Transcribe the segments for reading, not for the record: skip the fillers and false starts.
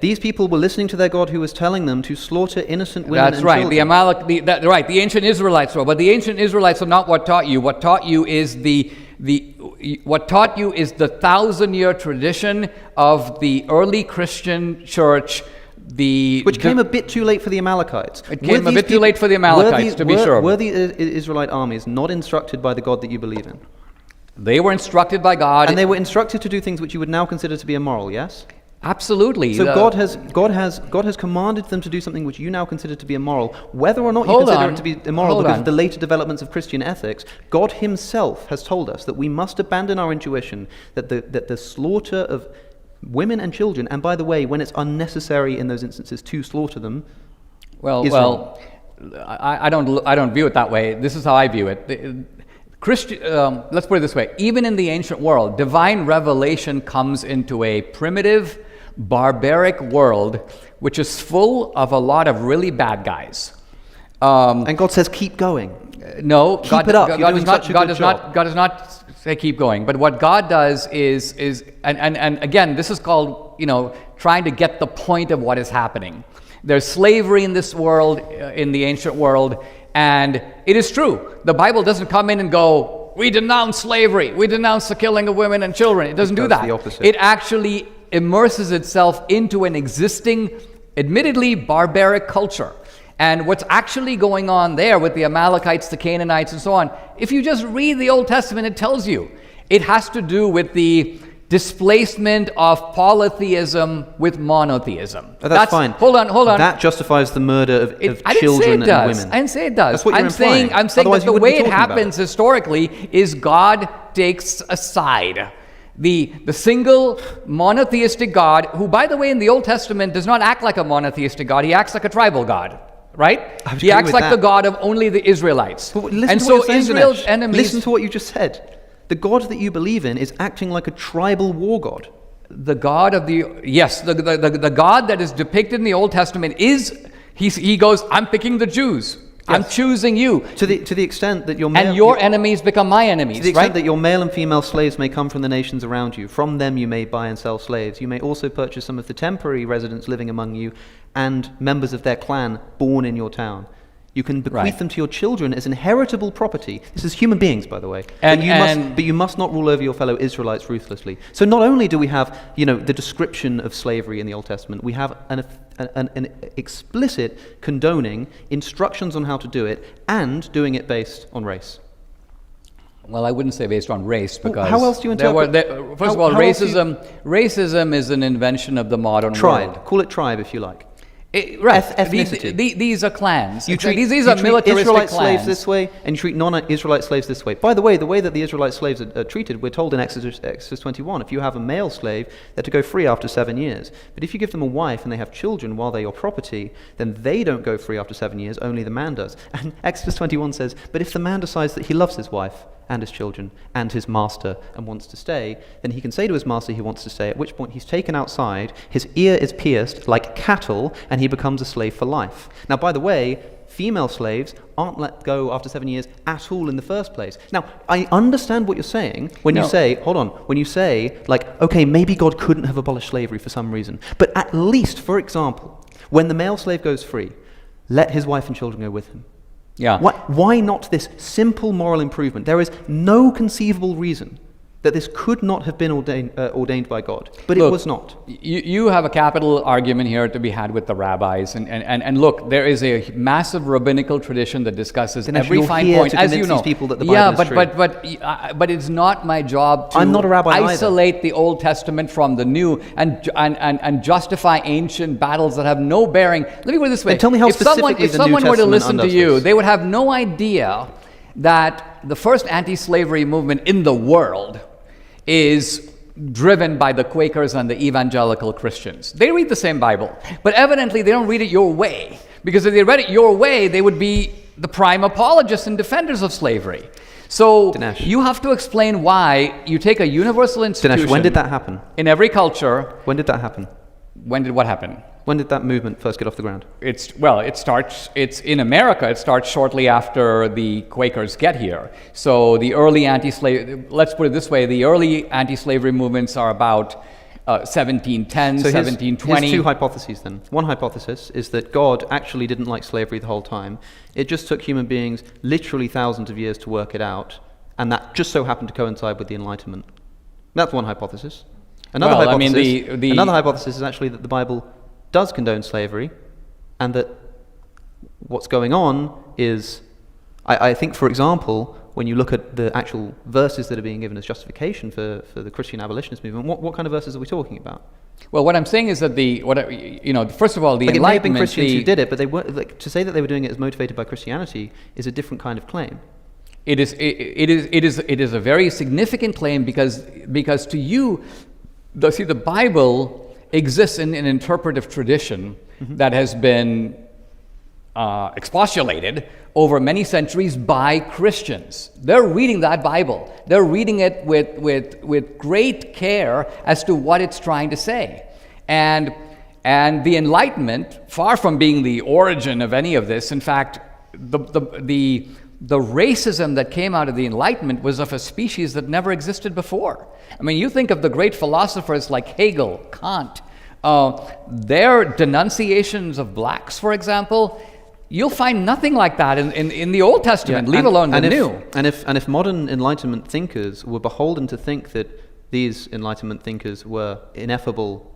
These people were listening to their God who was telling them to slaughter innocent women That's and right. children. The ancient Israelites were, but the ancient Israelites are not what taught you. What taught you is the 1,000-year tradition of the early Christian church. Which came a bit too late for the Amalekites. It came a bit too late for the Amalekites, to be sure. Were the Israelite armies not instructed by the God that you believe in? They were instructed by God. And they were instructed to do things which you would now consider to be immoral, yes? Absolutely. So God has commanded them to do something which you now consider to be immoral, whether or not you consider it to be immoral because of the later developments of Christian ethics. God himself has told us that we must abandon our intuition that the slaughter of women and children, and by the way, when it's unnecessary in those instances to slaughter them, is wrong. I don't view it that way. This is how I view it. Let's put it this way. Even in the ancient world, divine revelation comes into a primitive, barbaric world which is full of a lot of really bad guys. And God says, keep going. No, keep it up. You're doing such a good job. God does not say keep going. But what God does is and again, this is called, trying to get the point of what is happening. There's slavery in this world, in the ancient world, and it is true. The Bible doesn't come in and go, we denounce slavery, we denounce the killing of women and children. It doesn't do that. The opposite. It actually immerses itself into an existing, admittedly barbaric culture. And what's actually going on there with the Amalekites, the Canaanites, and so on, if you just read the Old Testament, it tells you. It has to do with the displacement of polytheism with monotheism. Oh, that's fine. Hold on. That justifies the murder of children and women. I didn't say it does. That's what you're implying. I'm saying Otherwise that the way it happens historically is God takes a side. The single monotheistic God, who, by the way, in the Old Testament does not act like a monotheistic God. He acts like a tribal God. Right? He acts like the God of only the Israelites. And so Israel's enemies... Listen to what you just said. The God that you believe in is acting like a tribal war god. The God of the God that is depicted in the Old Testament is, he goes, I'm picking the Jews. Yes. I'm choosing you. To the extent that your enemies become my enemies, to the extent that your male and female slaves may come from the nations around you. From them you may buy and sell slaves. You may also purchase some of the temporary residents living among you and members of their clan born in your town. You can bequeath them to your children as inheritable property. This is human beings, by the way. But you must not rule over your fellow Israelites ruthlessly. So not only do we have, the description of slavery in the Old Testament, we have an explicit condoning instructions on how to do it and doing it based on race. Well, I wouldn't say based on race because how else do you interpret? First of all, racism is an invention of the modern world. Call it tribe if you like. Ethnicity. These are clans. These are militaristic Israelite clans. slaves this way, and you treat non-Israelite slaves this way. By the way that the Israelite slaves are treated, we're told in Exodus 21, if you have a male slave, they're to go free after 7 years. But if you give them a wife and they have children while they're your property, then they don't go free after 7 years, only the man does. And Exodus 21 says, but if the man decides that he loves his wife and his children and his master and wants to stay, then he can say to his master he wants to stay, at which point he's taken outside, his ear is pierced like cattle, and he becomes a slave for life. Now, by the way, female slaves aren't let go after 7 years at all in the first place. Now, I understand what you're saying when you say, okay, maybe God couldn't have abolished slavery for some reason, but at least, for example, when the male slave goes free, let his wife and children go with him. Yeah. Why not this simple moral improvement? There is no conceivable reason that this could not have been ordained by God, but it was not. You have a capital argument here to be had with the rabbis, and look, there is a massive rabbinical tradition that discusses every fine point, as you know. People that the Bible is true. But it's not my job to I'm not a rabbi isolate either. the Old Testament from the New and justify ancient battles that have no bearing. Let me put it this way: and tell me how specifically if the New someone were to Testament listen to you, they would have no idea that the first anti-slavery movement in the world is driven by the Quakers and the evangelical Christians. They read the same Bible, but evidently they don't read it your way, because if they read it your way, they would be the prime apologists and defenders of slavery. So Dinesh, you have to explain wha you take a universal institution. Dinesh, when did that happen? In every culture. When did that happen? When did what happen? When did that movement first get off the ground? It's in America, it starts shortly after the Quakers get here. So the early let's put it this way, the early anti-slavery movements are about 1710, So 1720. here's two hypotheses then. One hypothesis is that God actually didn't like slavery the whole time. It just took human beings literally thousands of years to work it out, and that just so happened to coincide with the Enlightenment. That's one hypothesis. Another Well, I hypothesis, mean, another hypothesis is actually that the Bible does condone slavery, and that what's going on is, I think, for example, when you look at the actual verses that are being given as justification for the Christian abolitionist movement, what kind of verses are we talking about? Well, what I'm saying is that first of all, the Like, Enlightenment... it may have been Christians who did it, but they were, like, to say that they were doing it as motivated by Christianity is a different kind of claim. It is a very significant claim because to you, the Bible exists in an interpretive tradition that has been expostulated over many centuries by Christians. They're reading that Bible. They're reading it with great care as to what it's trying to say. And the Enlightenment, far from being the origin of any of this, in fact, the racism that came out of the Enlightenment was of a species that never existed before. I mean, you think of the great philosophers like Hegel, Kant, their denunciations of blacks, for example, you'll find nothing like that in the Old Testament, leave alone the New. And if modern Enlightenment thinkers were beholden to think that these Enlightenment thinkers were ineffable,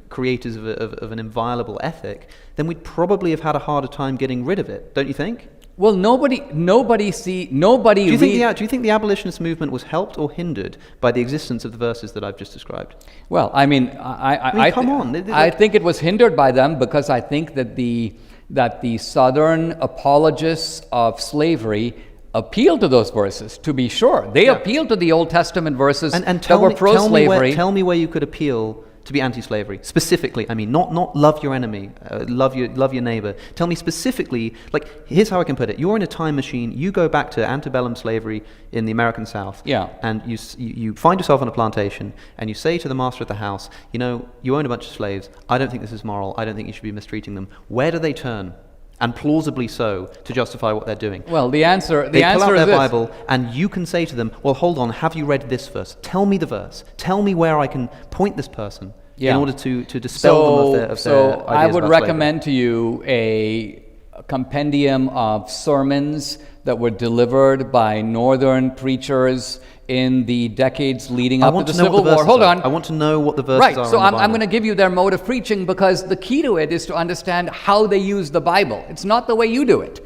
creators of an inviolable ethic, then we'd probably have had a harder time getting rid of it, don't you think? Well, nobody. Do you think the abolitionist movement was helped or hindered by the existence of the verses that I've just described? Well, I mean, I think it was hindered by them because I think that the Southern apologists of slavery appealed to those verses. To be sure, they appealed to the Old Testament verses that were pro-slavery. Tell me where you could appeal to be anti-slavery specifically. I mean, not love your enemy, love your neighbor. Tell me specifically. Like, here's how I can put it: you're in a time machine. You go back to antebellum slavery in the American South. Yeah. And you find yourself on a plantation, and you say to the master of the house, you own a bunch of slaves. I don't think this is moral. I don't think you should be mistreating them. Where do they turn? And plausibly so, to justify what they're doing. Well, the answer They pull out is their this. Bible, and you can say to them, well, hold on, have you read this verse? Tell me the verse. Tell me where I can point this person in order to dispel them of their So ideas I would about recommend to you a compendium of sermons that were delivered by Northern preachers in the decades leading up to the Civil War. Hold on. I want to know what the verses Right, are. so in the I'm Bible. going to give you their mode of preaching because the key to it is to understand how they use the Bible. It's not the way you do it.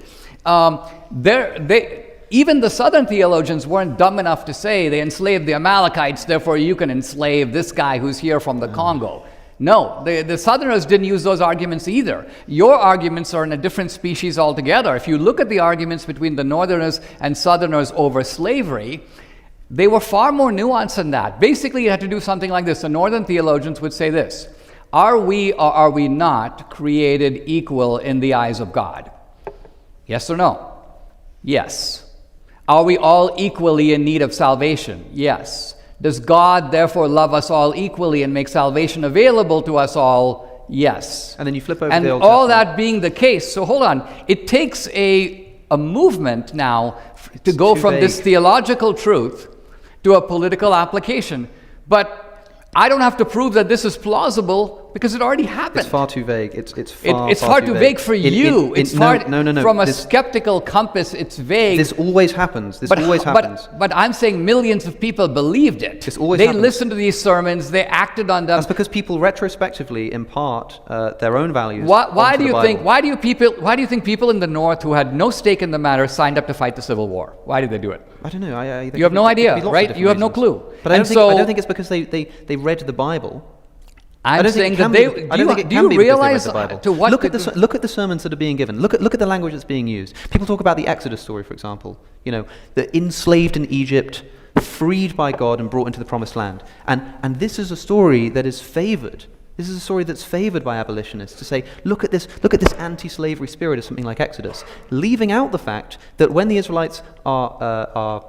Even the Southern theologians weren't dumb enough to say they enslaved the Amalekites, therefore you can enslave this guy who's here from the Congo. No, the Southerners didn't use those arguments either. Your arguments are in a different species altogether. If you look at the arguments between the Northerners and Southerners over slavery, they were far more nuanced than that. Basically, you had to do something like this. The Northern theologians would say this: are we or are we not created equal in the eyes of God? Yes or no? Yes. Are we all equally in need of salvation? Yes. Does God therefore love us all equally and make salvation available to us all? Yes. And then you flip over and the Old all Testament. that being the case, so hold on. It takes a movement now to go too from this vague. theological truth to a political application. But I don't have to prove that this is plausible because it already happened. It's far too vague. It's It's far far too too vague for you. It's far no. from a skeptical compass. It's vague. This always happens. But I'm saying millions of people believed it. This always they happens. listened to these sermons. They acted on them. That's because people retrospectively impart their own values. Why onto do the you Bible. think? Why do you think people in the North who had no stake in the matter signed up to fight the Civil War? Why did they do it? I don't know. You have no idea, right? You have no clue. But I And don't think it's because they read the Bible. I'm saying that do you realize to what look at the sermons that are being given. Look at the language that's being used. People talk about the Exodus story, for example. The enslaved in Egypt, freed by God and brought into the Promised Land. And this is a story that is favored. This is a story that's favored by abolitionists to say, look at this anti-slavery spirit of something like Exodus, leaving out the fact that when the Israelites are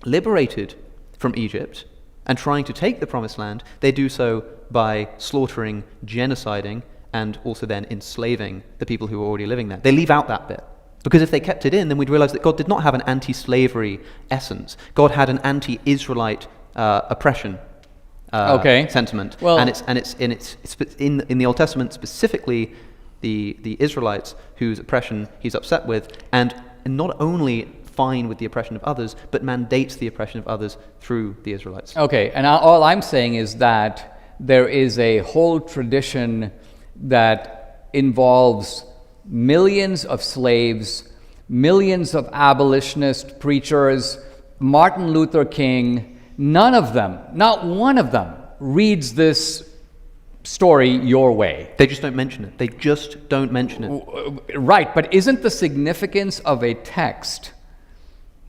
liberated from Egypt and trying to take the Promised Land, they do so by slaughtering, genociding, and also then enslaving the people who were already living there. They leave out that bit. Because if they kept it in, then we'd realize that God did not have an anti-slavery essence. God had an anti-Israelite oppression sentiment. Well, and it's in the Old Testament specifically the Israelites whose oppression he's upset with, and not only fine with the oppression of others, but mandates the oppression of others through the Israelites. Okay, and all I'm saying is that there is a whole tradition that involves millions of slaves, millions of abolitionist preachers, Martin Luther King. None of them, not one of them, reads this story your way. They just don't mention it. They just don't mention it. Right, but isn't the significance of a text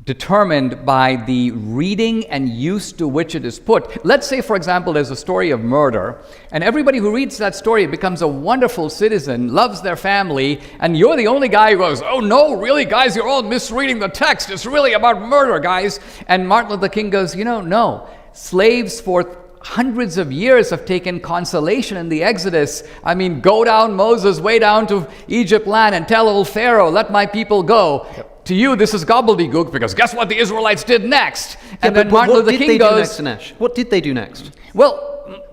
determined by the reading and use to which it is put? Let's say, for example, there's a story of murder, and everybody who reads that story becomes a wonderful citizen, loves their family, and you're the only guy who goes, oh no, really guys, you're all misreading the text. It's really about murder, guys. And Martin Luther King goes, no, slaves for hundreds of years have taken consolation in the Exodus. I mean, go down, Moses, way down to Egypt land and tell old Pharaoh, let my people go. Yep. To you, this is gobbledygook, because guess what the Israelites did next? And then Martin Luther King goes... What did they do next? Well,